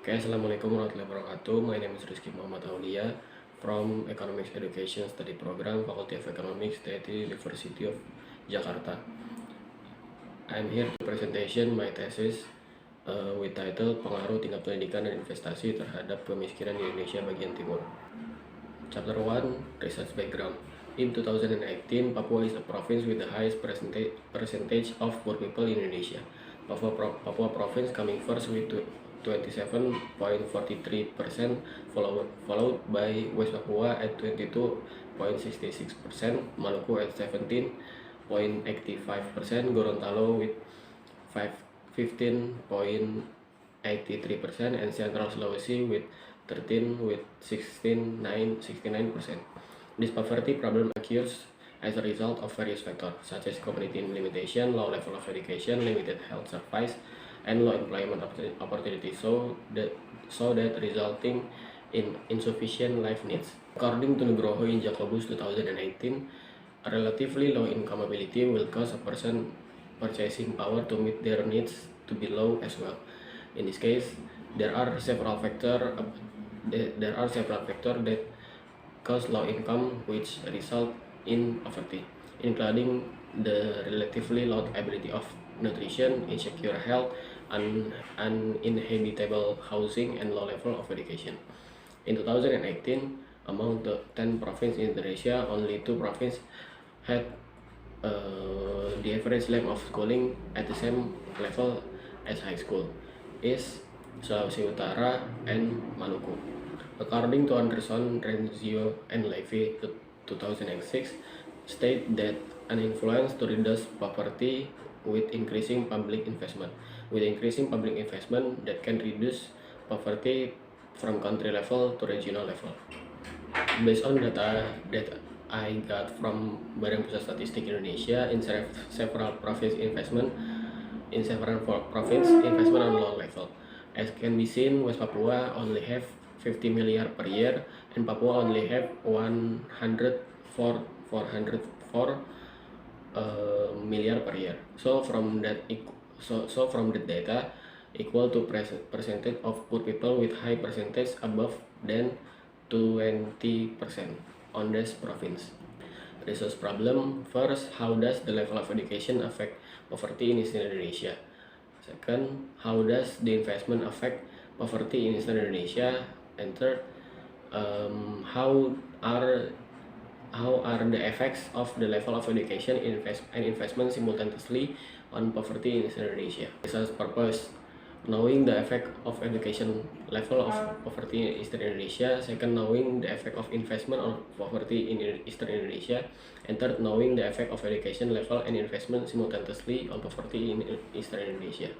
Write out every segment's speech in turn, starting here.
Okay, Assalamualaikum warahmatullahi wabarakatuh. My name is Rizky Muhammad Aulia from Economics Education Study Program, Faculty of Economics, TET University of Jakarta. I'm here to presentation my thesis with title Pengaruh Tingkat Pendidikan dan Investasi Terhadap Kemiskinan di Indonesia Bagian Timur. Chapter 1, Research Background. In 2018, Papua is the province with the highest percentage of poor people in Indonesia. Papua province coming first with 27.43%, followed by West Papua at 22.66%, Maluku at 17.85%, Gorontalo with 15.83%, and Central Sulawesi with 69%. This poverty problem occurs as a result of various factors such as community limitation, low level of education, limited health service, and low employment opportunities, so that resulting in insufficient life needs. According to Nugroho in Jacobus 2018, a relatively low income ability will cause a person purchasing power to meet their needs to be low as well. In this case, there are several factors that cause low income which result in poverty, including the relatively low ability of nutrition, insecure health, uninhabitable housing, and low level of education. In 2018, among the 10 provinces in Indonesia, only 2 provinces had the average length of schooling at the same level as high school, is Sulawesi Utara and Maluku. According to Anderson, Renzio, and Levy 2006, state that an influence to reduce poverty with increasing public investment. With increasing public investment that can reduce poverty from country level to regional level. Based on data that I got from Badan Pusat Statistik Indonesia, in several province investment on low level. As can be seen, West Papua only have 50 million per year, and Papua only have 404 million per year. So from that data equal to percentage of poor people with high percentage above than 20% on this province. Resource problem. First, how does the level of education affect poverty in Eastern Indonesia? Second, how does the investment affect poverty in Eastern Indonesia? And third, how are the effects of the level of education and investment simultaneously on poverty in Eastern Indonesia? Research purpose. Knowing the effect of education level of poverty in Eastern Indonesia. Second, knowing the effect of investment on poverty in Eastern Indonesia. And third, knowing the effect of education level and investment simultaneously on poverty in Eastern Indonesia.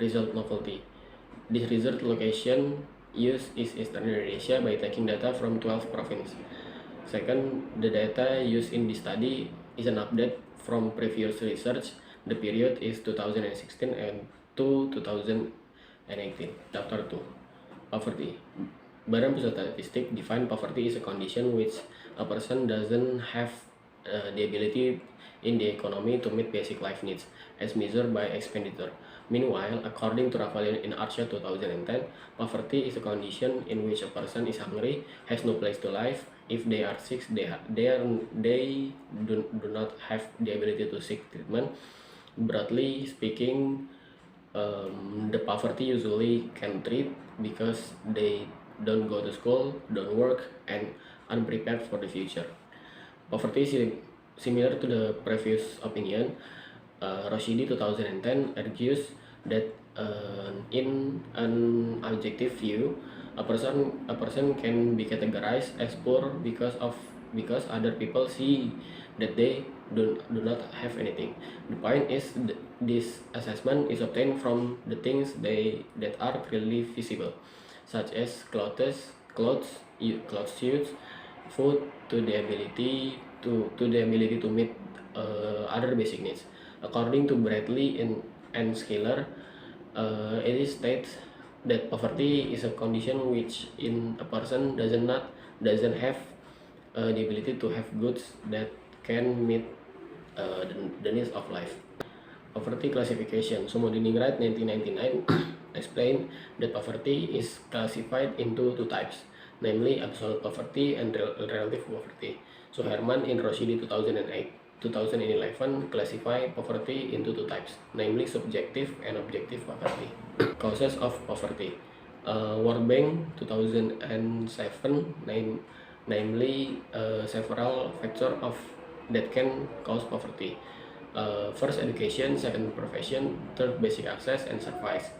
Result novelty. This research location used is Eastern Indonesia by taking data from 12 provinces. Second, the data used in this study is an update from previous research. The period is 2016 and to 2018. Chapter 2, Poverty. Badan Pusat Statistik define poverty as a condition which a person doesn't have the ability in the economy to meet basic life needs as measured by expenditure. Meanwhile, according to Ravalian in Archer 2010, poverty is a condition in which a person is hungry, has no place to live. If they are sick, they do not have the ability to seek treatment. Broadly speaking, the poverty usually can treat because they don't go to school, don't work, and unprepared for the future. Poverty is similar to the previous opinion. Roshidi 2010 argues that in an objective view, a person can be categorized as poor because other people see that they do not have anything. The point is this assessment is obtained from the things that are clearly visible, such as clothes, shoes, food, to the ability to meet other basic needs. According to Bradley and Schiller, it is states that poverty is a condition which in a person doesn't have the ability to have goods that can meet the needs of life. Poverty classification. Sumodini Wright 1999 explained that poverty is classified into two types, namely absolute poverty and relative poverty. So Herman in Roshidi 2011 classify poverty into two types, namely subjective and objective poverty. Causes of poverty. World Bank 2007 namely several factors of that can cause poverty. First, education. Second, profession. Third, basic access and service.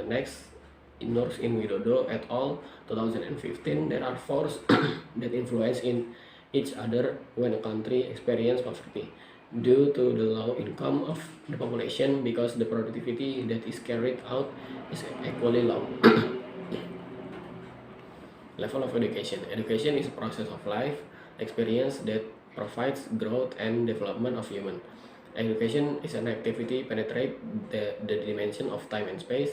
Next, Nurs in Widodo et al. 2015. There are forces that influence in each other when a country experiences poverty due to the low income of the population because the productivity that is carried out is equally low. Level of education. Education is a process of life experience that provides growth and development of human. Education is an activity penetrate the dimension of time and space,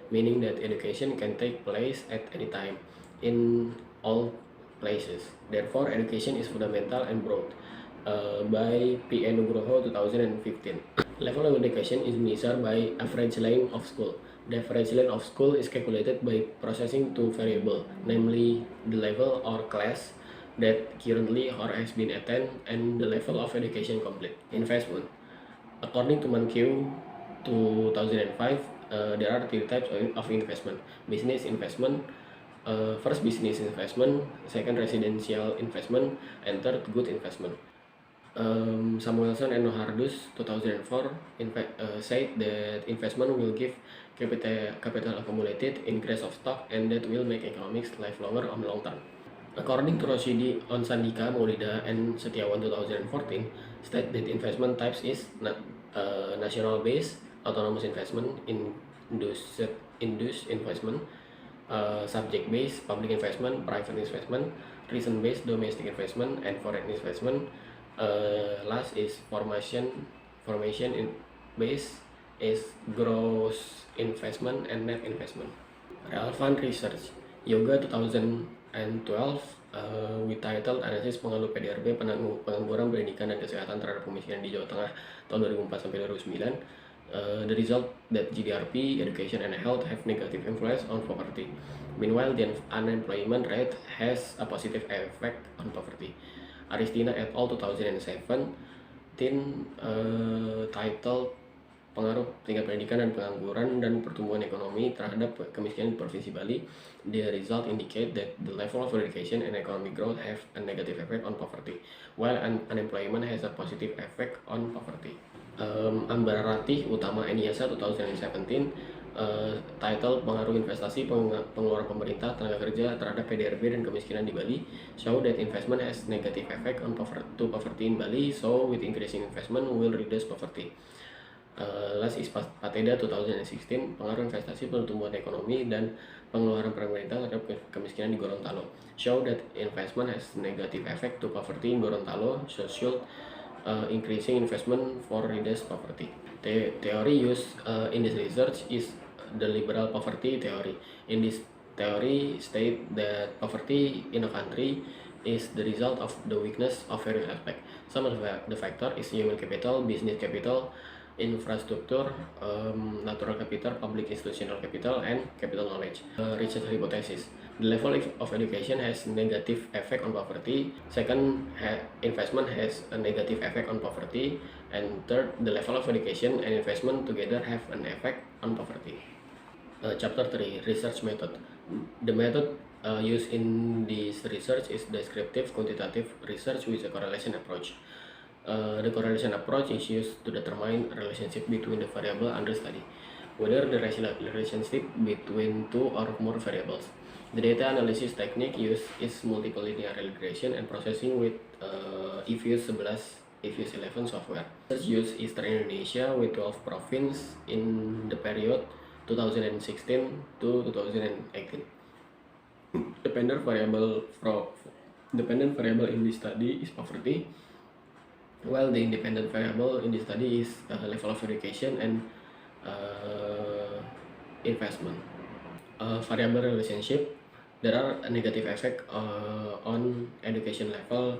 meaning that education can take place at any time, in all places. Therefore, education is fundamental and broad. By P. Nugroho 2015. Level of education is measured by average length of school. The average length of school is calculated by processing two variables, namely the level or class that currently or has been attended and the level of education complete. Investment. According to Mankiw 2005, there are three types of investment. Business investment, first business investment, second residential investment, and third good investment. Samuelson and Nohardus 2004 said that investment will give capital accumulated increase of stock and that will make economics live longer on long term. According to Roshidi Onsandika, Maulida, and Setiawan 2014, state that investment types is national based, autonomous investment, induced investment, subject based, public investment, private investment, reason based, domestic investment, and foreign investment. Last is formation in base is gross investment and net investment. Relevant research. Yoga 2012 with title Analisis Pengaruh PDRB Pengangguran Pendidikan dan Kesehatan terhadap Kemiskinan di Jawa Tengah tahun 2004 sampai 2009. The result that GDRP, education and health have negative influence on poverty. Meanwhile, the unemployment rate has a positive effect on poverty. Aristina et al. 2007 title Pengaruh tingkat pendidikan dan pengangguran dan pertumbuhan ekonomi terhadap kemiskinan di Provinsi Bali. The result indicate that the level of education and economic growth have a negative effect on poverty, while unemployment has a positive effect on poverty. Ambara Ratih Utama Eniasa 2017 title Pengaruh Investasi Pengeluaran Pemerintah Tenaga Kerja terhadap PDRB dan Kemiskinan di Bali show that investment has negative effect on poverty in Bali, so with increasing investment will reduce poverty. Last is Pateda 2016 Pengaruh Investasi Pertumbuhan Ekonomi dan Pengeluaran Pemerintah terhadap Kemiskinan di Gorontalo show that investment has negative effect to poverty in Gorontalo, so should increasing investment for reduce poverty. Theory used in this research is the liberal poverty theory. In this theory state that poverty in a country is the result of the weakness of various aspects. Some of the factor is human capital, business capital, infrastructure, natural capital, public institutional capital, and capital knowledge. Research hypothesis. The level of education has negative effect on poverty. Second, investment has a negative effect on poverty. And third, the level of education and investment together have an effect on poverty. Chapter 3, Research Method. The method used in this research is descriptive quantitative research with a correlation approach. The correlation approach is used to determine a relationship between the variable under study, whether the relationship between two or more variables. The data analysis technique used is multiple linear regression and processing with EFUSE 11, EFUSE 11 software. Research used Eastern Indonesia with 12 provinces in the period 2016 to 2018. Dependent variable in this study is poverty, while the independent variable in this study is level of education and investment. Variable relationship, there are a negative effect on education level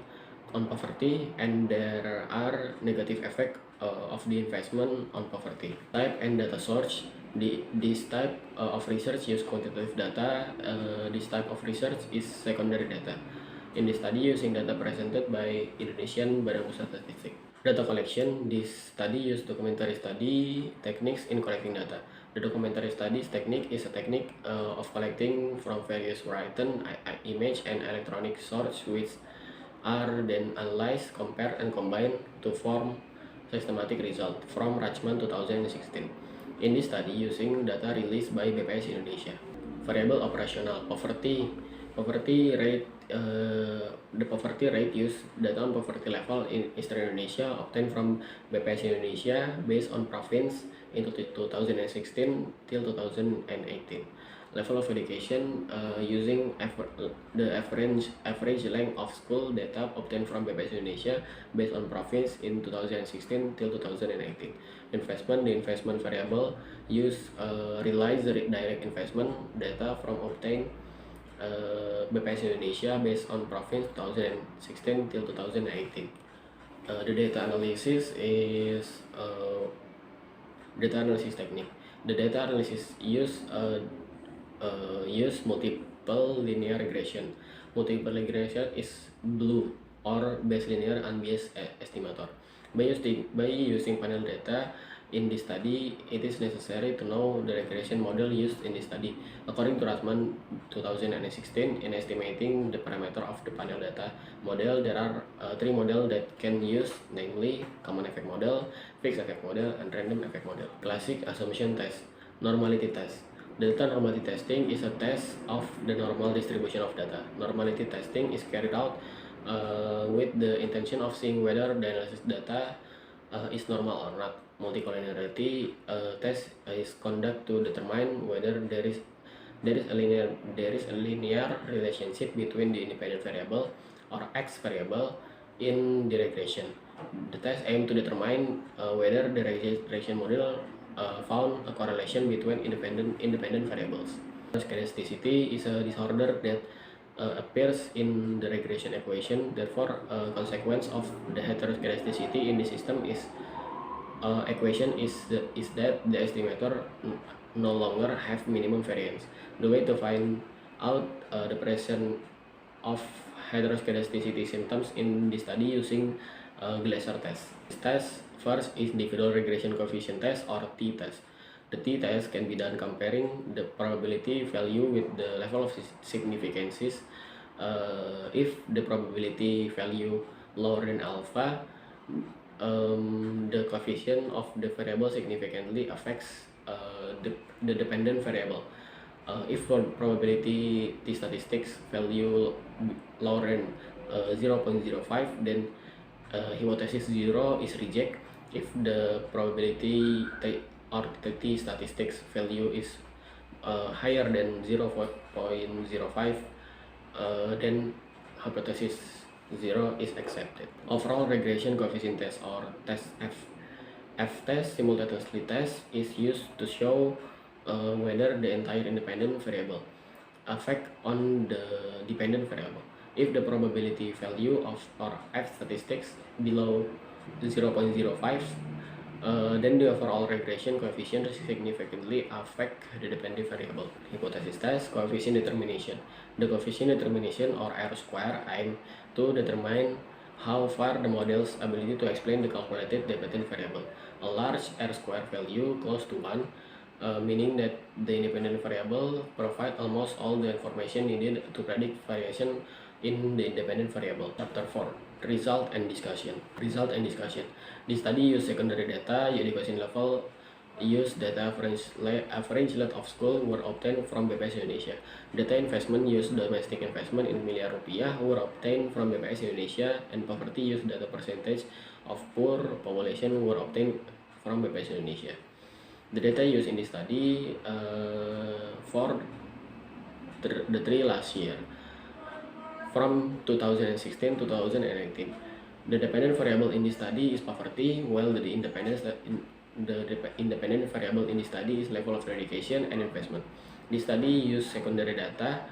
on poverty, and there are negative effect of the investment on poverty. Type and data source. This type of research use quantitative data. This type of research is secondary data. In this study, using data presented by Indonesian Badan Pusat Statistik. Data collection. This study use documentary study techniques in collecting data. The documentary studies technique is a technique of collecting from various written, image, and electronic source, which are then analyzed, compared, and combined to form systematic result from Rachman 2016. In this study, using data released by BPS Indonesia. Variable operational. Poverty rate. The poverty rate used data on poverty level in Eastern Indonesia obtained from BPS Indonesia based on province into 2016 till 2018. Level of education using the average length of school data obtained from BPS Indonesia based on province in 2016 till 2018. Investment. The investment variable use relies the direct investment data from obtained BPS Indonesia based on province 2016 till 2018. The data analysis is data analysis technique. The data analysis use multiple linear regression. Multiple regression is BLUE or Bayes linear unbiased estimator. By using panel data in this study, it is necessary to know the regression model used in this study. According to Rachman 2016, in estimating the parameter of the panel data model, there are three models that can use, namely common effect model, fixed effect model, and random effect model. Classic assumption test. Normality test. Data normality testing is a test of the normal distribution of data. Normality testing is carried out with the intention of seeing whether the analysis data is normal or not. Multicollinearity test is conducted to determine whether there is a linear relationship between the independent variable or X variable in the regression. The test aims to determine whether the regression model found a correlation between independent variables. Heteroscedasticity is a disorder that appears in the regression equation. Therefore, a consequence of the heteroscedasticity in the system is equation is that the estimator no longer have minimum variance. The way to find out the presence of heteroscedasticity symptoms in the study using Glasser test. This test first is individual regression coefficient test or t-test. The t-test can be done comparing the probability value with the level of significances. If the probability value lower than alpha, the coefficient of the variable significantly affects the dependent variable. If for probability t statistics value lower than 0.05, then hypothesis 0 is reject. If the probability or t statistics value is higher than 0.05, then hypothesis 0 is accepted. Overall regression coefficient test or test F-test simultaneously test is used to show whether the entire independent variable affect on the dependent variable. If the probability value of or F statistics below 0.05, then the overall regression coefficient significantly affect the dependent variable. Hypothesis test, coefficient determination. The coefficient determination or R square aim to determine how far the model's ability to explain the calculated dependent variable. A large R square value close to 1, meaning that the independent variable provide almost all the information needed to predict variation in the independent variable. Chapter 4. Result and discussion. This study used secondary data, education level, used data average lot of school were obtained from BPS Indonesia. Data investment used domestic investment in miliar rupiah were obtained from BPS Indonesia, and poverty used data percentage of poor population were obtained from BPS Indonesia. The data used in this study for the three last year, from 2016 to 2018. The dependent variable in this study is poverty, while the independent variable in this study is level of education and investment. This study used secondary data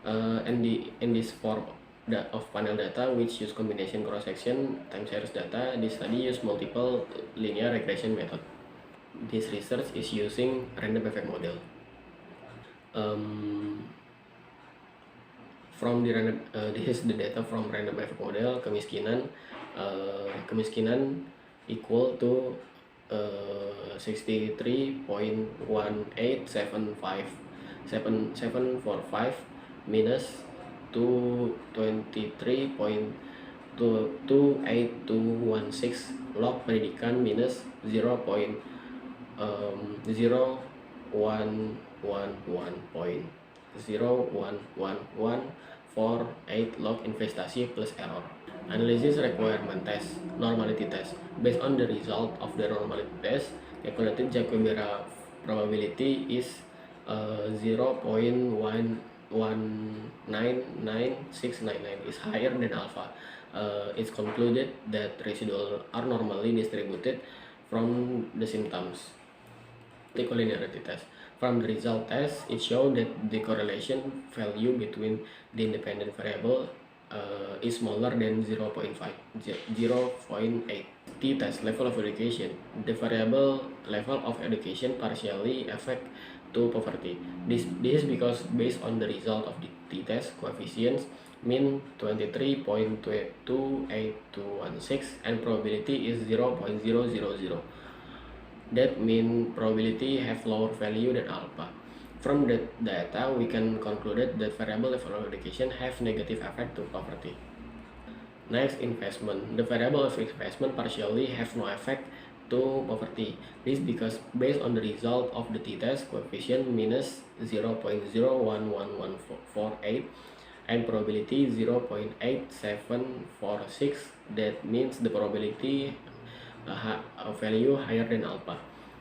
and in this form of panel data, which use combination cross-section time series data. This study used multiple linear regression method. This research is using random effect model. From the random, this is the data from random effect model. Kemiskinan equal to 63.1875745 minus 223.28216 log pendidikan minus 0.0111.011148 log investasi plus error. Analysis requirement test, normality test. Based on the result of the normality test, calculated Jacobera probability is 0.1199699 is higher than alpha. It's concluded that residual are normally distributed from the symptoms. The collinearity test. From the result test, it showed that the correlation value between the independent variable is smaller than 0.8. T-test, level of education. The variable level of education partially affect to poverty. This is because based on the result of the t-test, coefficients mean 23.28216 and probability is 0.000. That mean probability have lower value than alpha. From that data, we can conclude that variable level of education have negative effect to poverty. Next, investment. The variable of investment partially have no effect to poverty. This because based on the result of the t-test, coefficient minus 0.011148 and probability 0.8746. That means the probability value higher than alpha.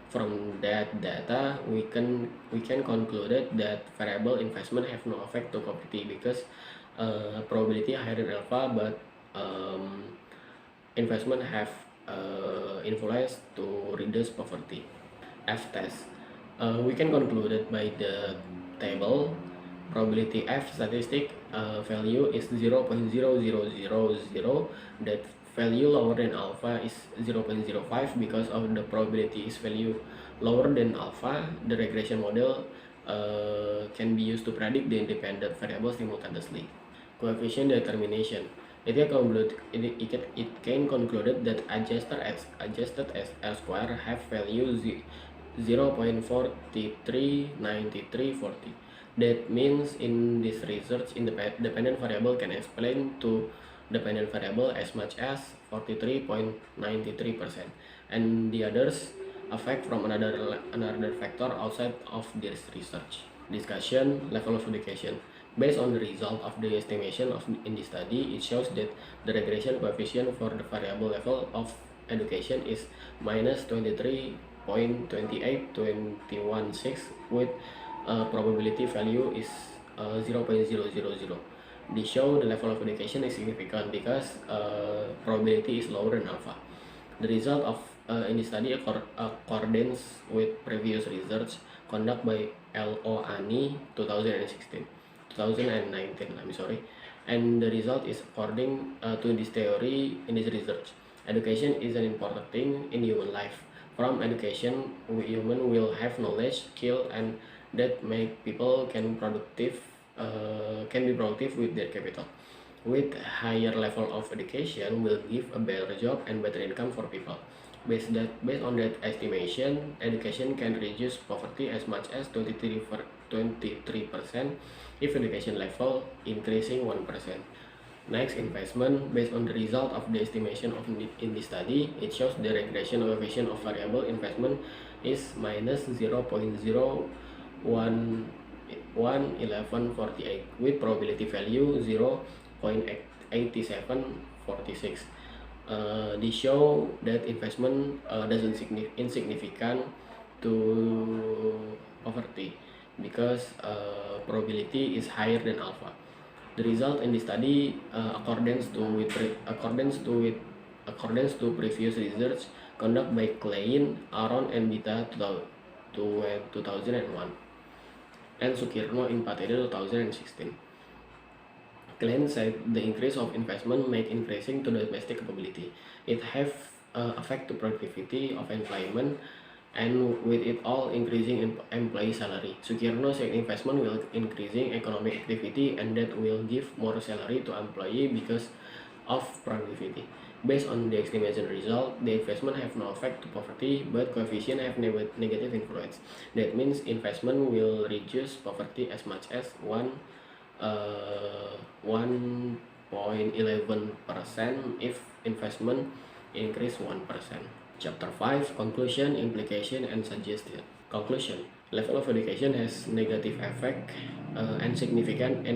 From that data, we can conclude that variable investment have no effect to poverty because probability higher than alpha, but investment have influence to reduce poverty. F-test. We can conclude that by the table, probability F statistic value is 0.0000. That value lower than alpha is 0.05 because of the probability is value lower than alpha. The regression model can be used to predict the independent variables simultaneously. Coefficient determination. It can conclude that adjusted as R square have value 0.439340. That means in this research, independent variable can explain to dependent variable as much as 43.93%, and the others affect from another factor outside of this research. Discussion, level of education. Based on the result of the estimation in the study, it shows that the regression coefficient for the variable level of education is minus 23.28216 with probability value is 0.000. They show the level of education is significant because probability is lower than alpha. The result of in the study accordance with previous research conducted by L.O. Ani 2019, and the result is according to this theory in this research. Education is an important thing in human life. From education, human will have knowledge, skill, and that make people can be productive with their capital. With higher level of education will give a better job and better income for people. Based on that estimation, education can reduce poverty as much as 23% if education level increasing 1%. Next, investment. Based on the result of the estimation in the study, it shows the regression coefficient of variable investment is minus 0.011148 with probability value 0.8746. They show that investment doesn't insignificant to poverty because probability is higher than alpha. The result in the study accordance to previous research conducted by Klein, Aron, and Bita 2001 and Sukirno in Patede 2016. Klein said the increase of investment make increasing to domestic capability. It have effect to productivity of employment and with it all increasing employee salary. Sukirno said investment will increasing economic activity and that will give more salary to employee because of productivity. Based on the estimation result, the investment have no effect to poverty, but coefficient have negative influence. That means investment will reduce poverty as much as 1.11% if investment increase 1%. Chapter 5, Conclusion, Implication, and Suggestion. Conclusion. Level of education has negative effect and significant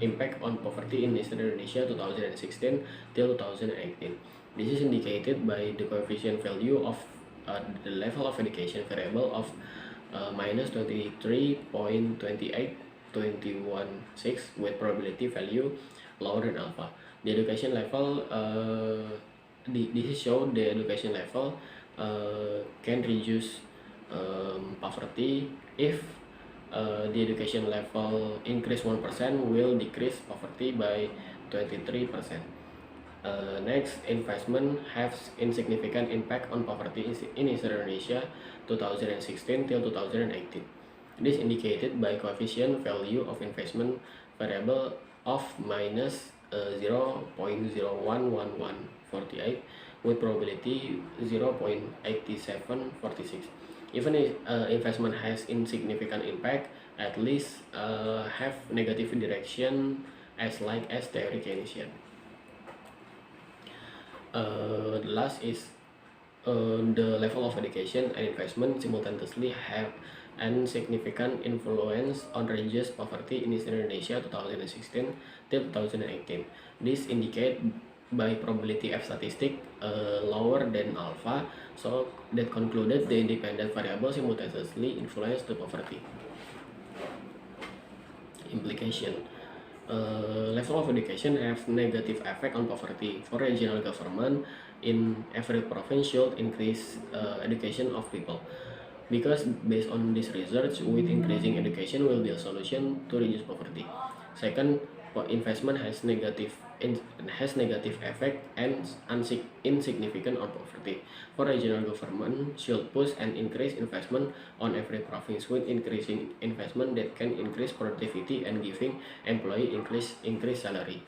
impact on poverty in Eastern Indonesia 2016 till 2018. This is indicated by the coefficient value of the level of education variable of minus 23.28216 with probability value lower than alpha. The education level this is shown the education level can reduce poverty if the education level increase 1% will decrease poverty by 23%. Next, investment has insignificant impact on poverty in Eastern Indonesia 2016 till 2018. This indicated by coefficient value of investment variable of minus 0.011148 with probability 0.8746. Even if investment has insignificant impact, at least have negative direction as like as theory Keynesian. The last is the level of education and investment simultaneously have an significant influence on reduce poverty in Eastern Indonesia 2016 till 2018. This indicate by probability F statistic lower than alpha, so that concluded the independent variable simultaneously influence to poverty. Implication. Level of education have negative effect on poverty. For regional government in every province should increase education of people, because based on this research, with increasing education will be a solution to reduce poverty. Second, investment has negative effect and insignificant on poverty. For regional government should push and increase investment on every province with increasing investment that can increase productivity and giving employee increase salary.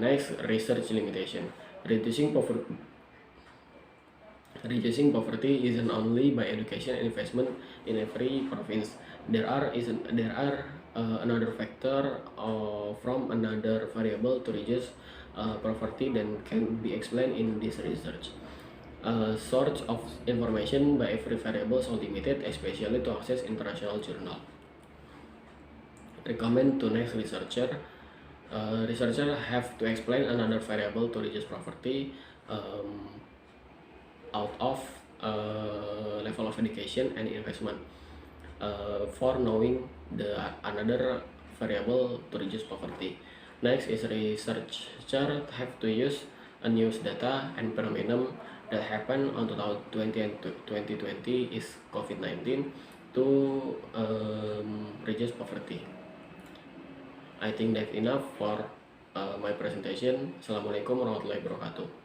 Next, research limitation. Reducing poverty isn't only by education and investment in every province. There are another factor from another variable to reduce poverty that can be explained in this research. Source of information by every variable is limited, especially to access international journal. Recommend to next researcher. Researcher have to explain another variable to reduce poverty out of level of education and investment. For knowing the another variable to reduce poverty. Next is researcher have to use a news data and phenomenon that happened on 2020 and 2020 is COVID-19 to reduce poverty. I think that's enough for my presentation. Assalamualaikum warahmatullahi wabarakatuh.